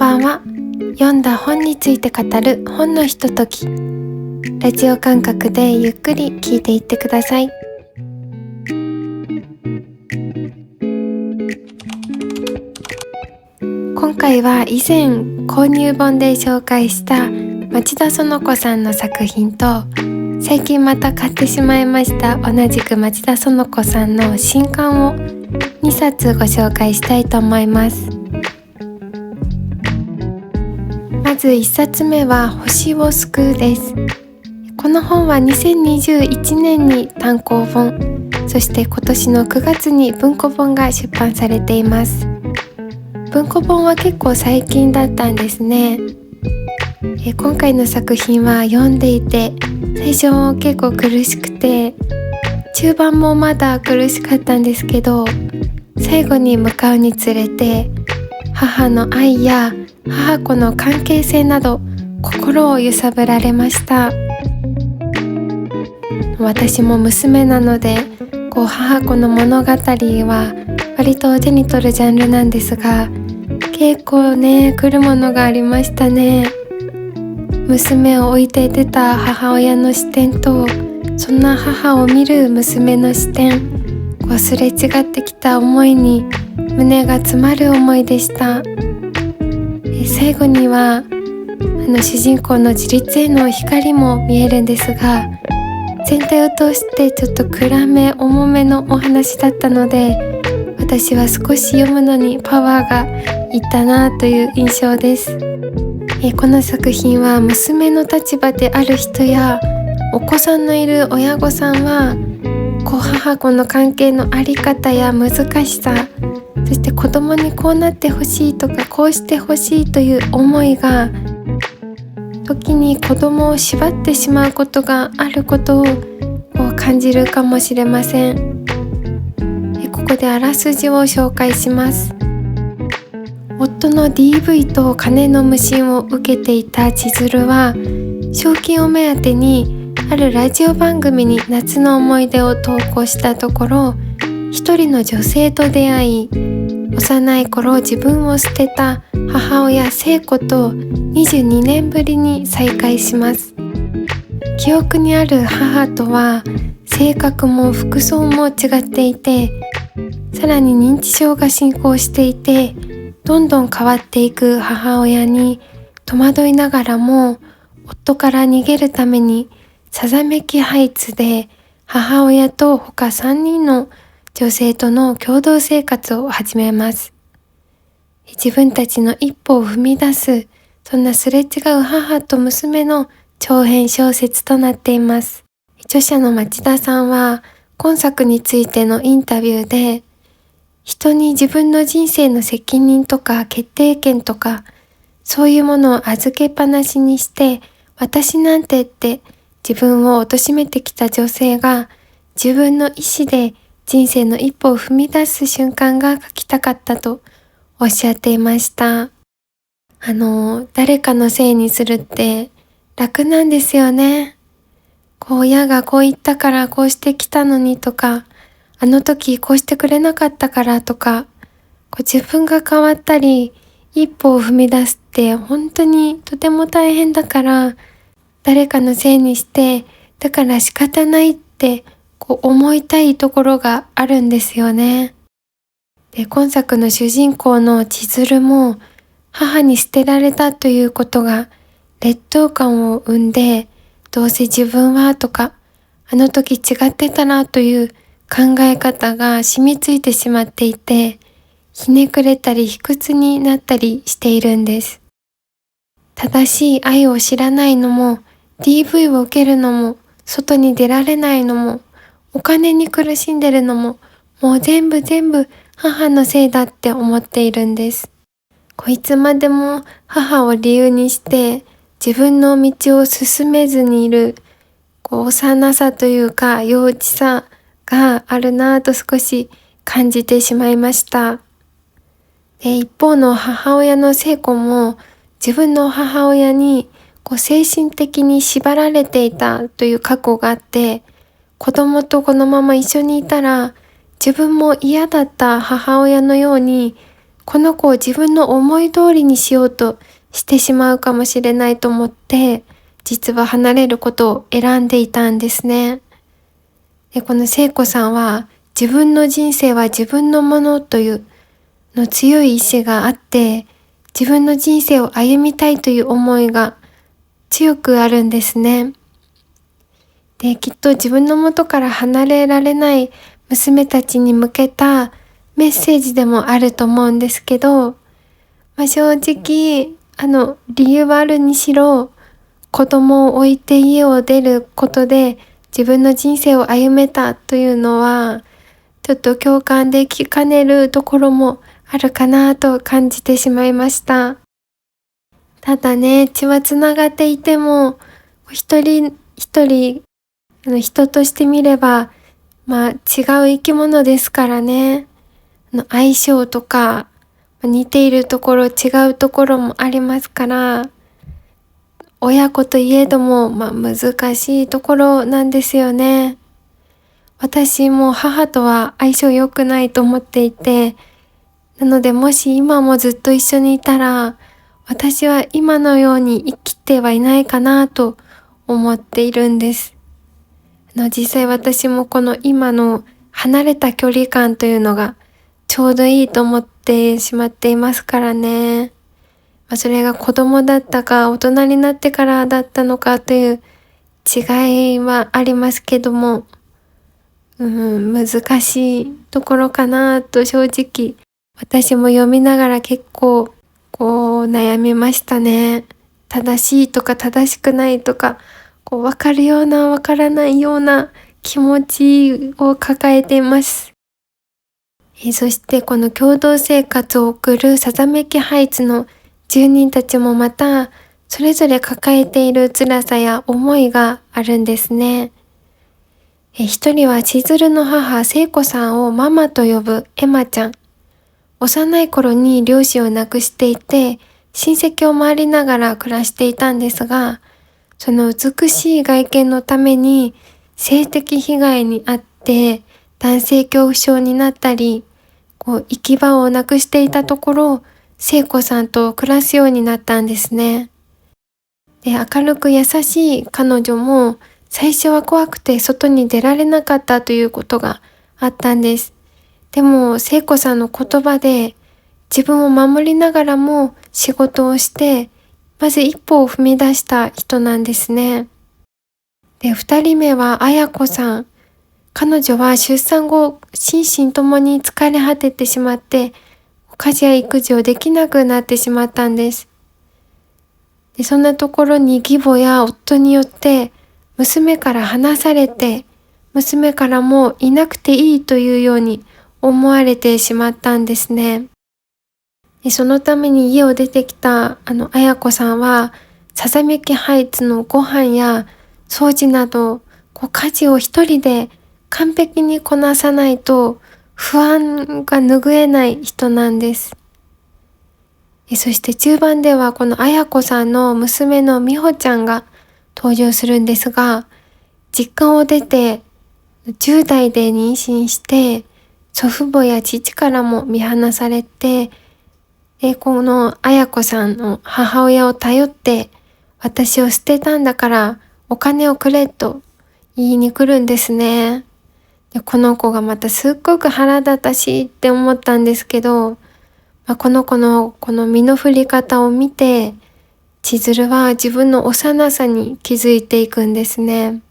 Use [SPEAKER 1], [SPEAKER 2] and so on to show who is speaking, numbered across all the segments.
[SPEAKER 1] ばんは。読んだ本について語る本のひととき。ラジオ感覚でゆっくり聞いていってください。今回は以前購入本で紹介した町田園子さんの作品と、最近また買ってしまいました同じく町田園子さんの新刊を2冊ご紹介したいと思います。まず1冊目は星を救うです。この本は2021年に単行本、そして今年の9月に文庫本が出版されています。文庫本は結構最近だったんですね。今回の作品は読んでいて、最初結構苦しくて、中盤もまだ苦しかったんですけど、最後に向かうにつれて、母の愛や母子の関係性など心を揺さぶられました。私も娘なので、母子の物語は割と手に取るジャンルなんですが、結構ね、来るものがありましたね。娘を置いて出た母親の視点と、そんな母を見る娘の視点、すれ違ってきた思いに胸が詰まる思いでした。最後には主人公の自立への光も見えるんですが、全体を通してちょっと暗め重めのお話だったので、私は少し読むのにパワーがいったなという印象です。この作品は娘の立場である人やお子さんのいる親御さんは、母子の関係のあり方や難しさ、そして子供にこうなってほしいとかこうしてほしいという思いが時に子供を縛ってしまうことがあることを感じるかもしれません。ここであらすじを紹介します。夫の DV と金の無心を受けていた千鶴は、賞金を目当てにあるラジオ番組に夏の思い出を投稿したところ、一人の女性と出会い、幼い頃自分を捨てた母親聖子と22年ぶりに再会します。記憶にある母とは性格も服装も違っていて、さらに認知症が進行していて、どんどん変わっていく母親に戸惑いながらも、夫から逃げるためにさざめきハイツで母親と他3人の女性との共同生活を始めます。自分たちの一歩を踏み出す、そんなすれ違う母と娘の長編小説となっています。著者の町田さんは今作についてのインタビューで、人に自分の人生の責任とか決定権とか、そういうものを預けっぱなしにして、私なんてって自分を貶めてきた女性が、自分の意思で人生の一歩を踏み出す瞬間が書きたかったとおっしゃっていました。誰かのせいにするって楽なんですよね。親がこう言ったからこうしてきたのにとか、あの時こうしてくれなかったからとか、自分が変わったり一歩を踏み出すって本当にとても大変だから、誰かのせいにしてだから仕方ないって思いたいところがあるんですよね。で、今作の主人公の千鶴も母に捨てられたということが劣等感を生んで、どうせ自分はとか、あの時違ってたなという考え方が染みついてしまっていて、ひねくれたり卑屈になったりしているんです。正しい愛を知らないのも、DV を受けるのも、外に出られないのも、お金に苦しんでるのも、もう全部母のせいだって思っているんです。いつまでも母を理由にして自分の道を進めずにいる、幼さというか幼稚さがあるなぁと少し感じてしまいました。で、一方の母親の聖子も自分の母親に精神的に縛られていたという過去があって、子供とこのまま一緒にいたら自分も嫌だった母親のようにこの子を自分の思い通りにしようとしてしまうかもしれないと思って、実は離れることを選んでいたんですね。で、この聖子さんは自分の人生は自分のものというの強い意志があって、自分の人生を歩みたいという思いが強くあるんですね。で、きっと自分の元から離れられない娘たちに向けたメッセージでもあると思うんですけど、正直、理由はあるにしろ、子供を置いて家を出ることで自分の人生を歩めたというのは、ちょっと共感できかねるところもあるかなと感じてしまいました。ただね、血はつながっていても、一人一人、人として見れば、違う生き物ですからね。相性とか、似ているところ、違うところもありますから、親子といえども、難しいところなんですよね。私も母とは相性良くないと思っていて、なのでもし今もずっと一緒にいたら、私は今のように生きてはいないかなと思っているんです。実際私もこの今の離れた距離感というのがちょうどいいと思ってしまっていますからね。それが子供だったか大人になってからだったのかという違いはありますけども、難しいところかなと正直私も読みながら結構悩みましたね。正しいとか正しくないとか分かるような分からないような気持ちを抱えています。そしてこの共同生活を送るさざめきハイツの住人たちもまたそれぞれ抱えている辛さや思いがあるんですね。一人は千鶴の母聖子さんをママと呼ぶエマちゃん。幼い頃に両親を亡くしていて親戚を回りながら暮らしていたんですが、その美しい外見のために性的被害に遭って男性恐怖症になったり、行き場をなくしていたところ、聖子さんと暮らすようになったんですね。で、明るく優しい彼女も最初は怖くて外に出られなかったということがあったんです。でも聖子さんの言葉で自分を守りながらも仕事をしてまず一歩を踏み出した人なんですね。で、二人目は綾子さん。彼女は出産後心身ともに疲れ果ててしまって家事や育児をできなくなってしまったんです。で、そんなところに義母や夫によって娘から離されて、娘からもいなくていいというように思われてしまったんですね。で、そのために家を出てきた綾子さんはさざめきハイツのご飯や掃除など家事を一人で完璧にこなさないと不安が拭えない人なんです。そして中盤ではこの綾子さんの娘の美穂ちゃんが登場するんですが、実家を出て10代で妊娠して祖父母や父からも見放されて、この綾子さんの母親を頼って私を捨てたんだからお金をくれと言いに来るんですね。で、この子がまたすっごく腹立たしいって思ったんですけど、この子のこの身の振り方を見て、千鶴は自分の幼さに気づいていくんですね。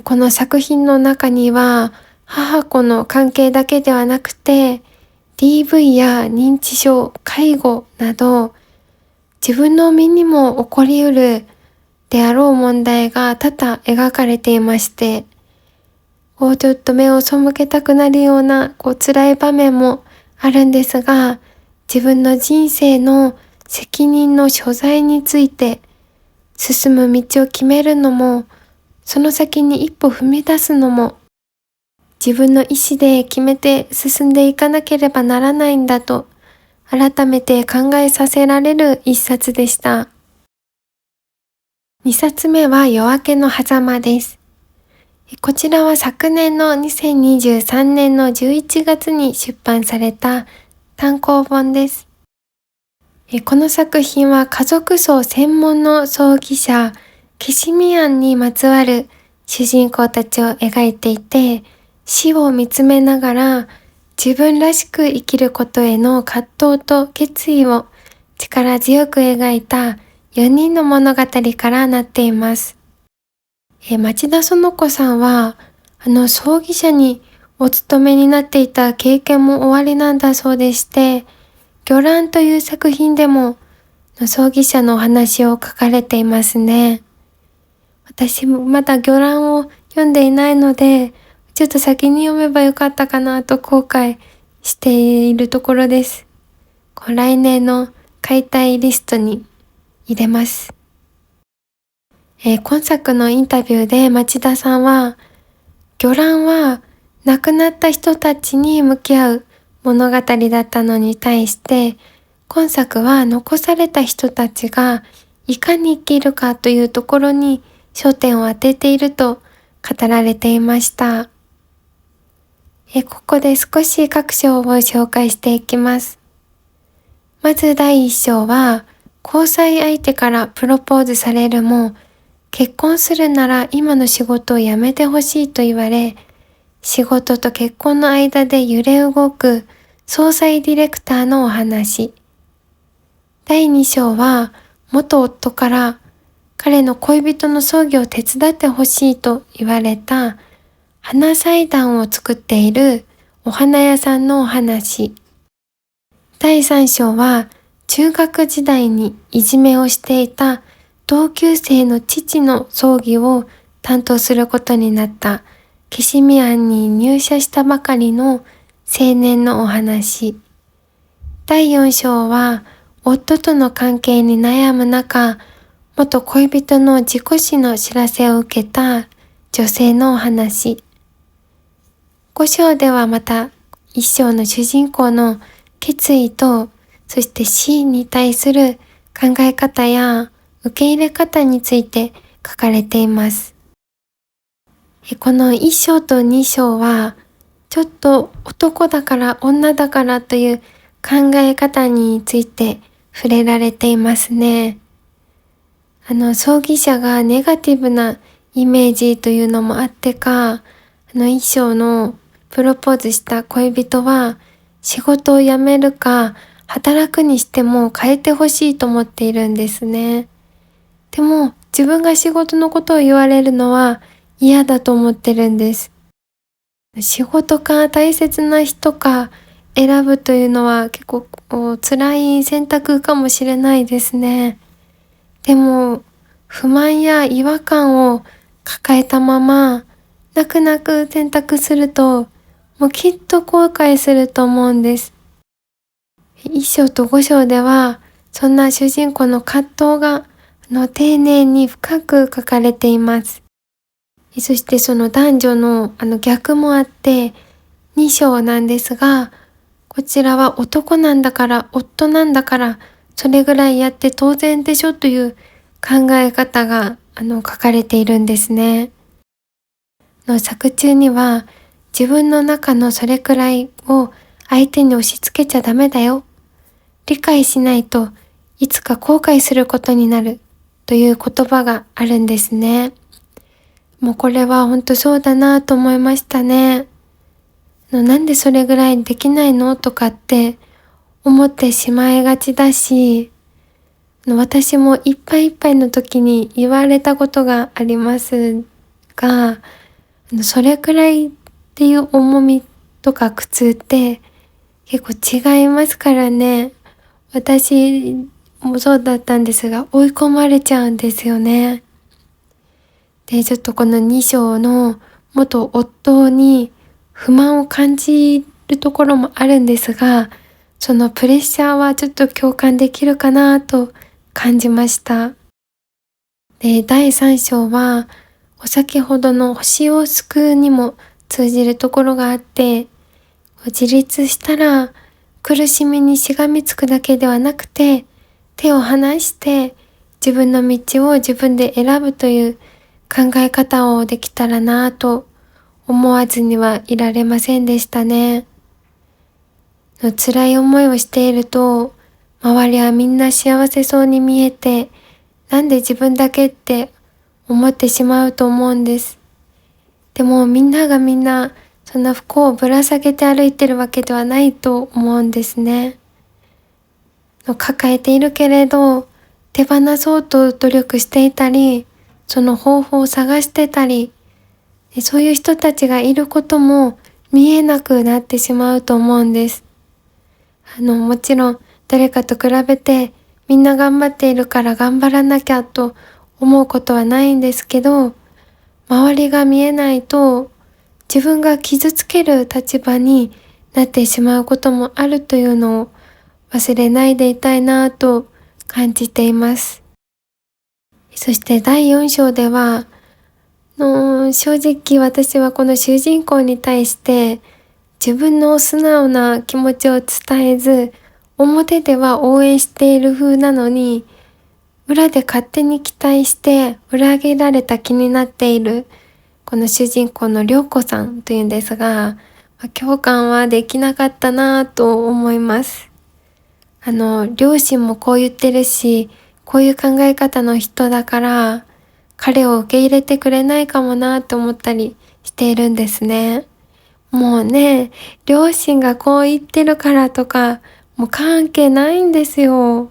[SPEAKER 1] この作品の中には母子の関係だけではなくて、DV や認知症、介護など自分の身にも起こりうるであろう問題が多々描かれていまして、ちょっと目を背けたくなるような辛い場面もあるんですが、自分の人生の責任の所在について進む道を決めるのも、その先に一歩踏み出すのも、自分の意思で決めて進んでいかなければならないんだと、改めて考えさせられる一冊でした。2冊目は夜明けの狭間です。こちらは昨年の2023年の11月に出版された単行本です。この作品は家族葬専門の葬儀社、ケシミアンにまつわる主人公たちを描いていて、死を見つめながら自分らしく生きることへの葛藤と決意を力強く描いた4人の物語からなっています。町田園子さんは、葬儀社にお勤めになっていた経験もおありなんだそうでして、魚卵という作品でも葬儀社のお話を書かれていますね。私もまだ魚卵を読んでいないので、ちょっと先に読めばよかったかなと後悔しているところです。来年の買いたいリストに入れます。今作のインタビューで町田さんは、魚卵は亡くなった人たちに向き合う物語だったのに対して、今作は残された人たちがいかに生きるかというところに焦点を当てていると語られていました。ここで少し各章を紹介していきます。まず第1章は、交際相手からプロポーズされるも、結婚するなら今の仕事を辞めてほしいと言われ、仕事と結婚の間で揺れ動く葬祭ディレクターのお話。第2章は、元夫から彼の恋人の葬儀を手伝ってほしいと言われた花祭壇を作っているお花屋さんのお話。第3章は、中学時代にいじめをしていた同級生の父の葬儀を担当することになったケシミアンに入社したばかりの青年のお話。第4章は、夫との関係に悩む中、元恋人の事故死の知らせを受けた女性のお話。5章ではまた1章の主人公の決意と、そして死に対する考え方や受け入れ方について書かれています。この1章と2章は、ちょっと男だから女だからという考え方について触れられていますね。葬儀社がネガティブなイメージというのもあってか、1章のプロポーズした恋人は仕事を辞めるか働くにしても変えてほしいと思っているんですね。でも自分が仕事のことを言われるのは嫌だと思ってるんです。仕事か大切な人か選ぶというのは結構辛い選択かもしれないですね。でも不満や違和感を抱えたまま泣く泣く選択するともうきっと後悔すると思うんです。1章と5章ではそんな主人公の葛藤が丁寧に深く書かれています。そしてその男女の逆もあって2章なんですが、こちらは男なんだから夫なんだからそれぐらいやって当然でしょという考え方が書かれているんですね。作中には自分の中のそれくらいを相手に押し付けちゃダメだよ。理解しないといつか後悔することになるという言葉があるんですね。もうこれは本当そうだなと思いましたね。なんでそれぐらいできないのとかって思ってしまいがちだし、私もいっぱいいっぱいの時に言われたことがありますが、それくらいっていう重みとか苦痛って結構違いますからね。私もそうだったんですが、追い込まれちゃうんですよね。で、ちょっとこの2章の元夫に不満を感じるところもあるんですが、そのプレッシャーはちょっと共感できるかなと感じました。で、第3章は先ほどの星を救うにも通じるところがあって、自立したら苦しみにしがみつくだけではなくて、手を離して自分の道を自分で選ぶという考え方をできたらなぁと思わずにはいられませんでしたね。辛い思いをしていると、周りはみんな幸せそうに見えて、なんで自分だけって思ってしまうと思うんです。でもみんながみんなそんな不幸をぶら下げて歩いてるわけではないと思うんですね。抱えているけれど、手放そうと努力していたり、その方法を探してたり、そういう人たちがいることも見えなくなってしまうと思うんです。もちろん誰かと比べてみんな頑張っているから頑張らなきゃと思うことはないんですけど、周りが見えないと自分が傷つける立場になってしまうこともあるというのを忘れないでいたいなと感じています。そして第4章では、正直私はこの主人公に対して自分の素直な気持ちを伝えず、表では応援している風なのに、裏で勝手に期待して裏切られた気になっているこの主人公の涼子さんというんですが、共感はできなかったなぁと思います。両親もこう言ってるし、こういう考え方の人だから彼を受け入れてくれないかもなと思ったりしているんですね。もうね、両親がこう言ってるからとかもう関係ないんですよ。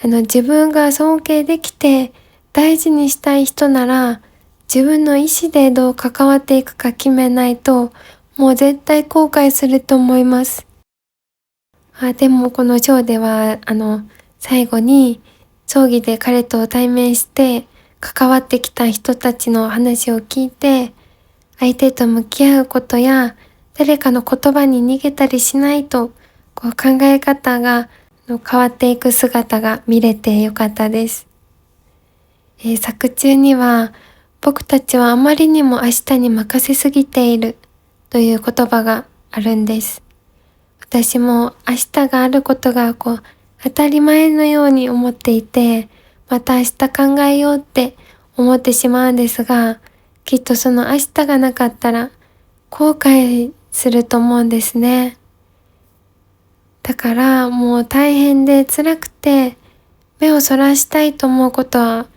[SPEAKER 1] 自分が尊敬できて大事にしたい人なら自分の意思でどう関わっていくか決めないともう絶対後悔すると思います。でもこの章では最後に葬儀で彼と対面して関わってきた人たちの話を聞いて、相手と向き合うことや誰かの言葉に逃げたりしないと考え方が変わっていく姿が見れてよかったです。作中には僕たちはあまりにも明日に任せすぎているという言葉があるんです。私も明日があることが当たり前のように思っていて、また明日考えようって思ってしまうんですが、きっとその明日がなかったら後悔すると思うんですね。だからもう大変で辛くて目をそらしたいと思うことは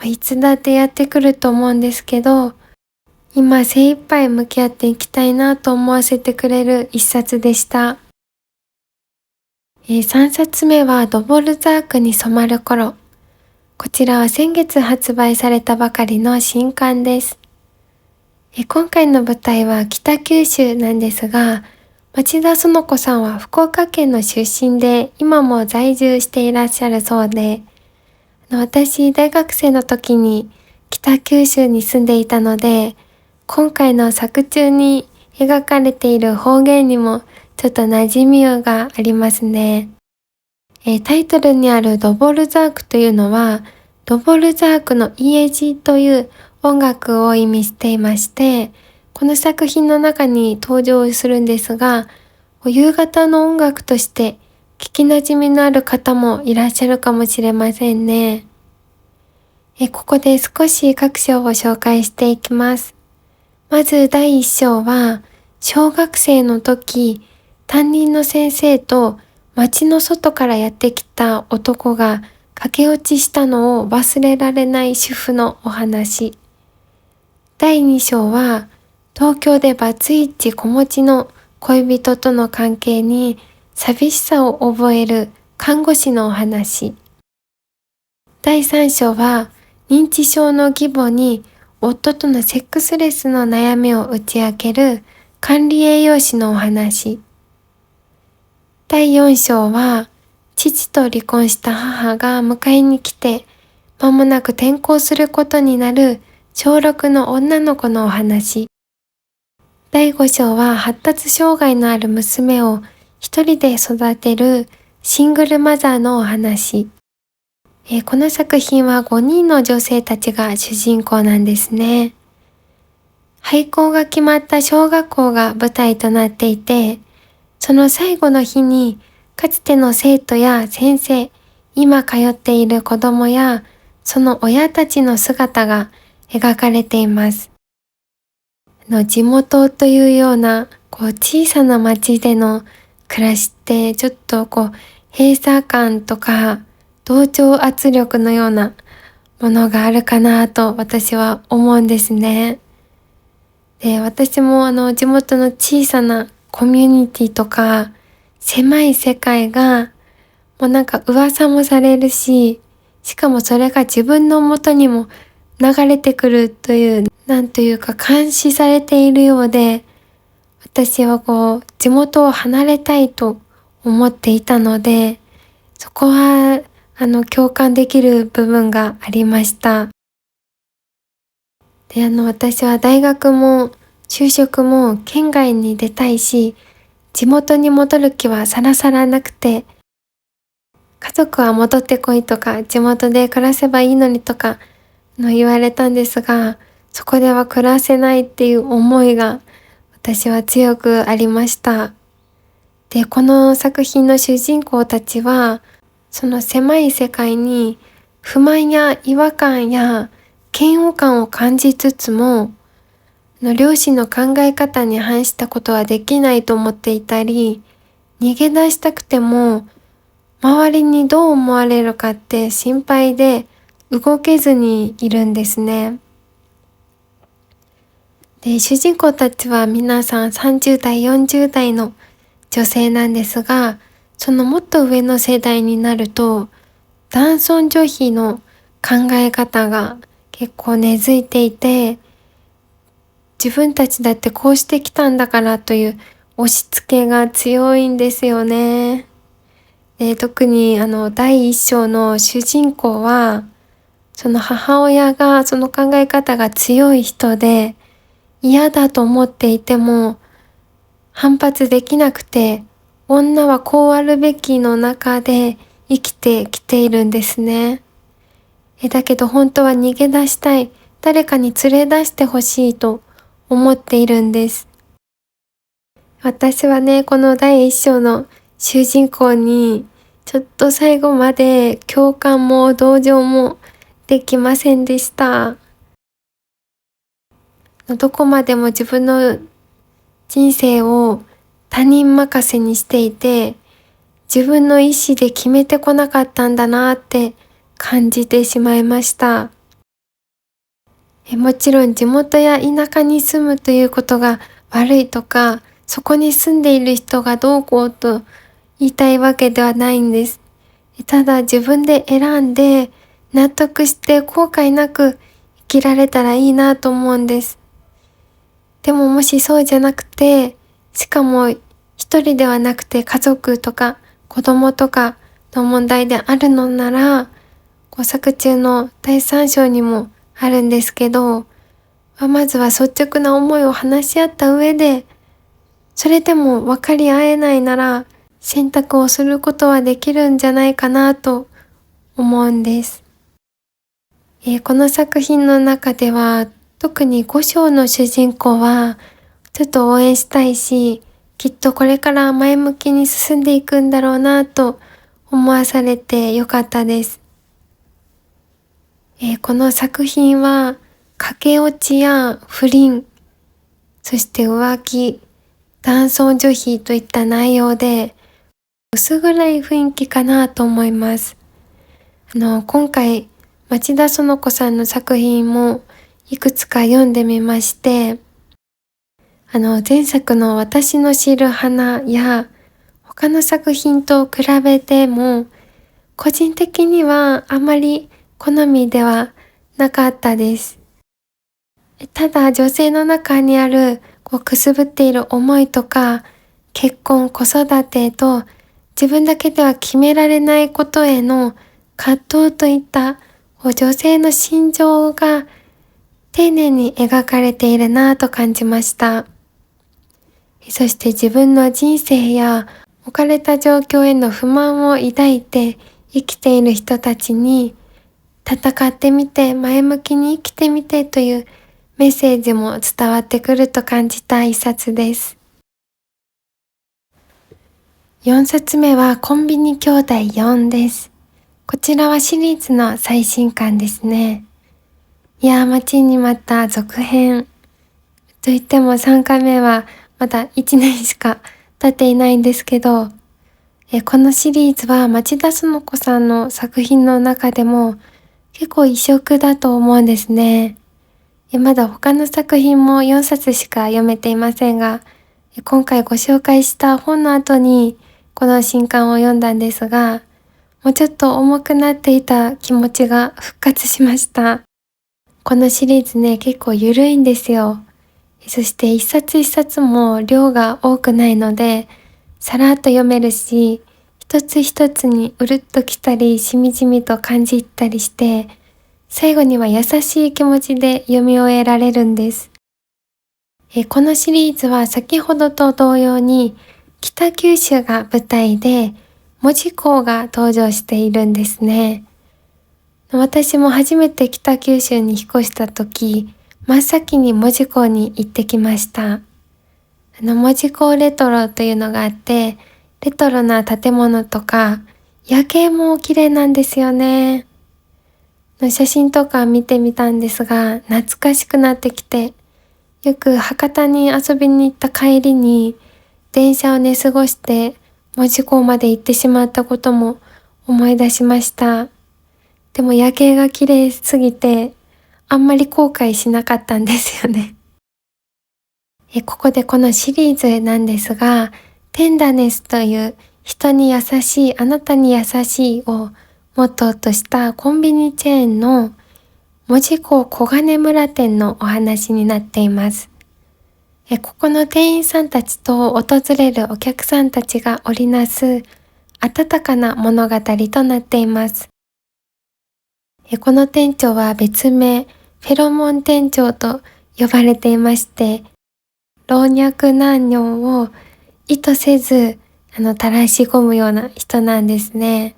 [SPEAKER 1] いつだってやってくると思うんですけど、今精一杯向き合っていきたいなと思わせてくれる一冊でした。3冊目はドボルザークに染まる頃。こちらは先月発売されたばかりの新刊です。今回の舞台は北九州なんですが、町田園子さんは福岡県の出身で今も在住していらっしゃるそうで、私大学生の時に北九州に住んでいたので、今回の作中に描かれている方言にもちょっと馴染みがありますね。タイトルにあるドボルザークというのは、ドボルザークの家路という音楽を意味していまして、この作品の中に登場するんですが、夕方の音楽として聞き馴染みのある方もいらっしゃるかもしれませんね。ここで少し各章を紹介していきます。まず第1章は、小学生の時、担任の先生と町の外からやってきた男が駆け落ちしたのを忘れられない主婦のお話。第2章は、東京でバツイチ子持ちの恋人との関係に寂しさを覚える看護師のお話。第3章は、認知症の義母に夫とのセックスレスの悩みを打ち明ける管理栄養士のお話。第4章は、父と離婚した母が迎えに来て、間もなく転校することになる小6の女の子のお話。第5章は、発達障害のある娘を一人で育てるシングルマザーのお話。この作品は5人の女性たちが主人公なんですね。廃校が決まった小学校が舞台となっていて、その最後の日にかつての生徒や先生、今通っている子供やその親たちの姿が描かれています。地元というような小さな町での暮らしってちょっと閉鎖感とか同調圧力のようなものがあるかなと私は思うんですね。で、私も地元の小さなコミュニティとか狭い世界がもうなんか噂もされるし、しかもそれが自分の元にも流れてくるという、なんというか監視されているようで、私は地元を離れたいと思っていたので、そこは共感できる部分がありました。で、私は大学も就職も県外に出たいし、地元に戻る気はさらさらなくて、家族は戻ってこいとか、地元で暮らせばいいのにとか言われたんですが、そこでは暮らせないっていう思いが私は強くありました。で、この作品の主人公たちは、その狭い世界に不満や違和感や嫌悪感を感じつつも、両親の考え方に反したことはできないと思っていたり、逃げ出したくても周りにどう思われるかって心配で動けずにいるんですね。で、主人公たちは皆さん30代、40代の女性なんですが、そのもっと上の世代になると、男尊女卑の考え方が結構根付いていて、自分たちだってこうしてきたんだからという押し付けが強いんですよね。で、特に第一章の主人公は、その母親がその考え方が強い人で、嫌だと思っていても反発できなくて、女はこうあるべきの中で生きてきているんですね。だけど本当は逃げ出したい、誰かに連れ出してほしいと思っているんです。私はね、この第一章の主人公にちょっと最後まで共感も同情もできませんでした。どこまでも自分の人生を他人任せにしていて、自分の意思で決めてこなかったんだなって感じてしまいました。もちろん地元や田舎に住むということが悪いとか、そこに住んでいる人がどうこうと言いたいわけではないんです。ただ自分で選んで納得して後悔なく生きられたらいいなと思うんです。でももしそうじゃなくて、しかも一人ではなくて家族とか子供とかの問題であるのなら、作中の第3章にもあるんですけど、まずは率直な思いを話し合った上で、それでも分かり合えないなら選択をすることはできるんじゃないかなと思うんです。この作品の中では特に5章の主人公はちょっと応援したいし、きっとこれから前向きに進んでいくんだろうなと思わされてよかったです。この作品は駆け落ちや不倫、そして浮気、男尊女卑といった内容で薄暗い雰囲気かなと思います。今回町田園子さんの作品もいくつか読んでみまして、前作の私の知る花や他の作品と比べても個人的にはあまり好みではなかったです。ただ女性の中にあるくすぶっている思いとか結婚子育てと自分だけでは決められないことへの葛藤といった女性の心情が丁寧に描かれているなぁと感じました。そして自分の人生や置かれた状況への不満を抱いて生きている人たちに戦ってみて前向きに生きてみてというメッセージも伝わってくると感じた一冊です。4冊目はコンビニ兄弟4です。こちらはシリーズの最新刊ですね。いやー、待ちに待った続編。といっても3回目はまだ1年しか経っていないんですけど、このシリーズは町田園子さんの作品の中でも結構異色だと思うんですね。まだ他の作品も4冊しか読めていませんが、今回ご紹介した本の後にこの新刊を読んだんですが、もうちょっと重くなっていた気持ちが復活しました。このシリーズね、結構緩いんですよ。そして一冊一冊も量が多くないので、さらっと読めるし、一つ一つにうるっときたり、しみじみと感じたりして、最後には優しい気持ちで読み終えられるんです。このシリーズは先ほどと同様に、北九州が舞台で、門司港が登場しているんですね。私も初めて北九州に引っ越した時、真っ先に門司港に行ってきました。門司港レトロというのがあって、レトロな建物とか、夜景も綺麗なんですよね。写真とか見てみたんですが、懐かしくなってきて、よく博多に遊びに行った帰りに、電車を寝過ごして、門司港まで行ってしまったことも思い出しました。でも夜景が綺麗すぎて、あんまり後悔しなかったんですよね。ここでこのシリーズなんですが、テンダネスという人に優しい、あなたに優しいをモットーとしたコンビニチェーンの門司港小金村店のお話になっています。ここの店員さんたちと訪れるお客さんたちが織りなす温かな物語となっています。この店長は別名フェロモン店長と呼ばれていまして、老若男女を意図せず垂らし込むような人なんですね。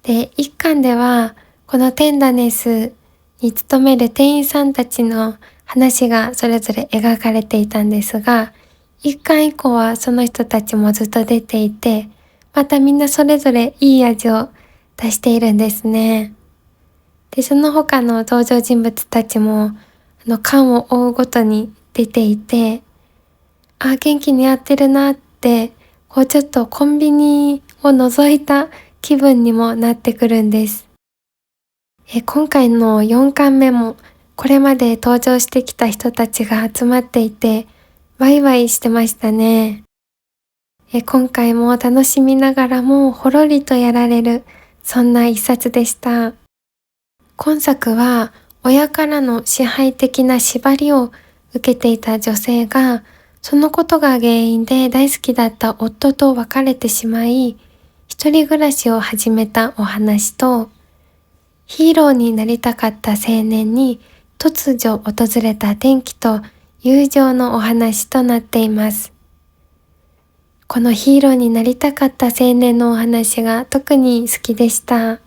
[SPEAKER 1] で、一巻ではこのテンダネスに勤める店員さんたちの話がそれぞれ描かれていたんですが、一巻以降はその人たちもずっと出ていて、またみんなそれぞれいい味を出しているんですね。で、その他の登場人物たちも巻を追うごとに出ていて、元気にやってるなって、ちょっとコンビニを覗いた気分にもなってくるんです。今回の4巻目もこれまで登場してきた人たちが集まっていて、ワイワイしてましたね。今回も楽しみながらもほろりとやられる、そんな一冊でした。今作は親からの支配的な縛りを受けていた女性が、そのことが原因で大好きだった夫と別れてしまい、一人暮らしを始めたお話と、ヒーローになりたかった青年に突如訪れた転機と友情のお話となっています。このヒーローになりたかった青年のお話が特に好きでした。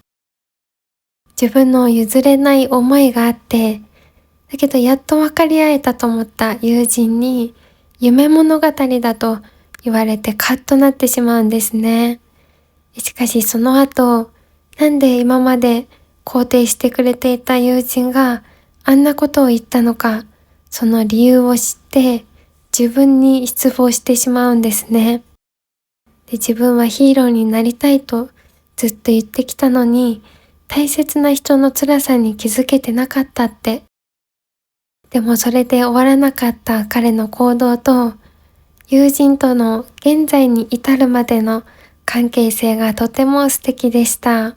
[SPEAKER 1] 自分の譲れない思いがあって、だけどやっと分かり合えたと思った友人に夢物語だと言われてカッとなってしまうんですね。しかしその後、なんで今まで肯定してくれていた友人があんなことを言ったのか、その理由を知って自分に失望してしまうんですね。で、自分はヒーローになりたいとずっと言ってきたのに、大切な人の辛さに気づけてなかったって。でもそれで終わらなかった彼の行動と、友人との現在に至るまでの関係性がとても素敵でした。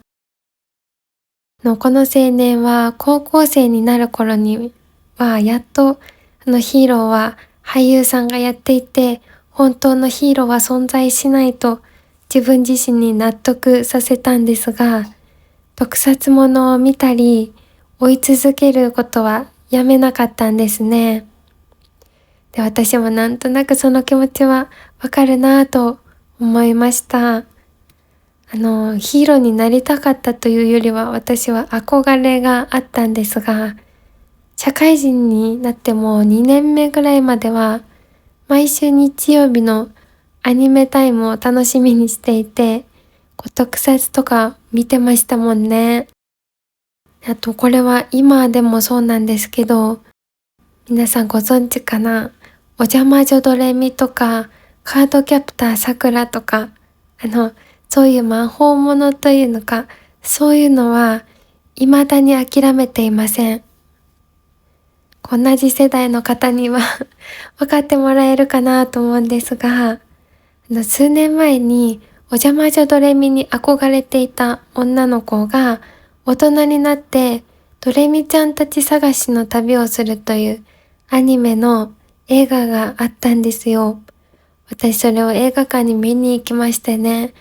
[SPEAKER 1] この青年は高校生になる頃にはやっとヒーローは俳優さんがやっていて、本当のヒーローは存在しないと自分自身に納得させたんですが、特撮ものを見たり追い続けることはやめなかったんですね。で、私もなんとなくその気持ちはわかるなぁと思いました。ヒーローになりたかったというよりは私は憧れがあったんですが、社会人になっても2年目ぐらいまでは毎週日曜日のアニメタイムを楽しみにしていて、特撮とか見てましたもんね。あとこれは今でもそうなんですけど、皆さんご存知かな？おじゃまじょドレミとかカードキャプターさくらとか、そういう魔法ものというのか、そういうのは未だに諦めていません。同じ世代の方には分かってもらえるかなと思うんですが、数年前にお邪魔女ドレミに憧れていた女の子が大人になってドレミちゃんたち探しの旅をするというアニメの映画があったんですよ。私それを映画館に見に行きましてね、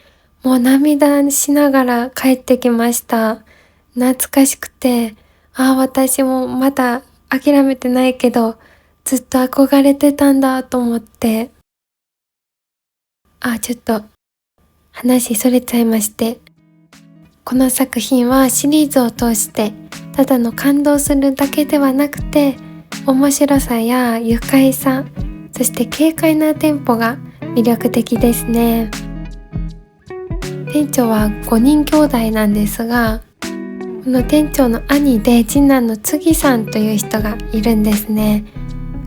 [SPEAKER 1] もう涙しながら帰ってきました。懐かしくて、私もまだ諦めてないけど、ずっと憧れてたんだと思って、ちょっと話それちゃいまして、この作品はシリーズを通してただの感動するだけではなくて、面白さや愉快さ、そして軽快なテンポが魅力的ですね。店長は5人兄弟なんですが、この店長の兄で次男の次さんという人がいるんですね。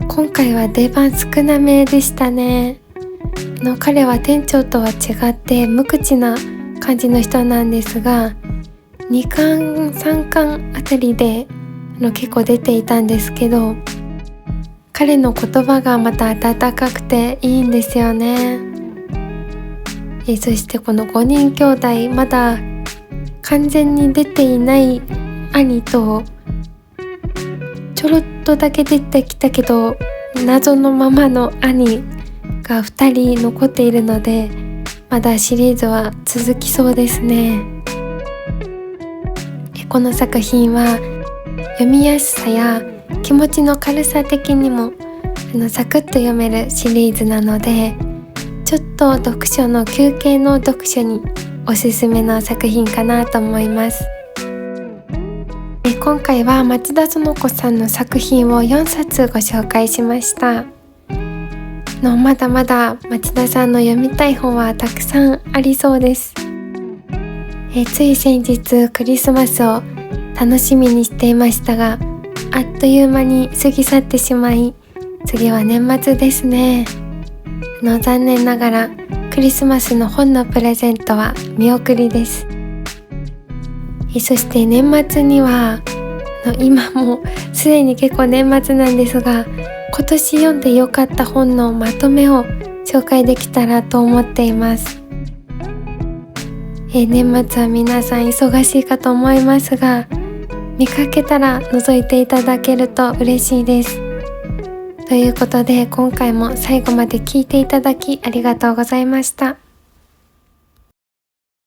[SPEAKER 1] 今回は出番少なめでしたね。彼は店長とは違って無口な感じの人なんですが、2巻3巻あたりで結構出ていたんですけど、彼の言葉がまた温かくていいんですよね。そしてこの5人兄弟、まだ完全に出ていない兄と、ちょろっとだけ出てきたけど謎のままの兄が2人残っているので、まだシリーズは続きそうですね。この作品は読みやすさや気持ちの軽さ的にもサクッと読めるシリーズなので、ちょっと読書の休憩の読書におすすめの作品かなと思います。今回は町田園子さんの作品を4冊ご紹介しました。まだまだ町田さんの読みたい本はたくさんありそうです。つい先日クリスマスを楽しみにしていましたが、あっという間に過ぎ去ってしまい、次は年末ですね。残念ながらクリスマスの本のプレゼントは見送りです。そして年末には今もうすでに結構年末なんですが、今年読んでよかった本のまとめを紹介できたらと思っています。年末は皆さん忙しいかと思いますが、見かけたら覗いていただけると嬉しいです。ということで今回も最後まで聞いていただきありがとうございました。